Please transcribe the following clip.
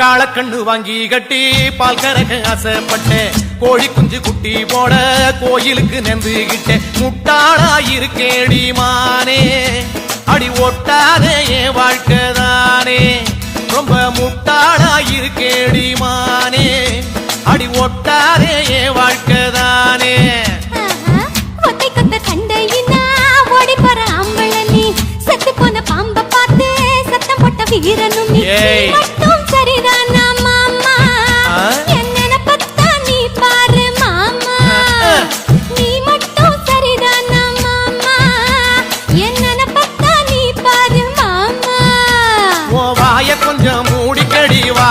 காளக்கண்ணு வாங்கி கட்டி பால் கறக்க ஆசைப்பட்டேன். கோழி குஞ்சு குட்டி போட கோயிலுக்கு நெந்துகிட்டேன். முட்டாளாயிருக்கேடி மானே, அடி ஒட்டாதே என் வாழ்க்கைதானே. ரொம்ப முட்டாளாயிருக்கேடி மானே, அடி ஒட்டாதே என் வாழ்க்கைதானே. ஒத்தை கொத்த சண்டையினா ஓடி போற ஆம்பள நீ, செத்து போன பாம்ப பார்த்து சத்தம் போட்ட வீரனும் நீ. மட்டும் சரிதானா மாமா, என்ன பத்தா நீ பாரு மாமா. நீ மட்டும் சரிதானா மாமா, என்ன பத்தா நீ பாரு மாமா. ஓ வாய கொஞ்சம் மூடிக்கடி வா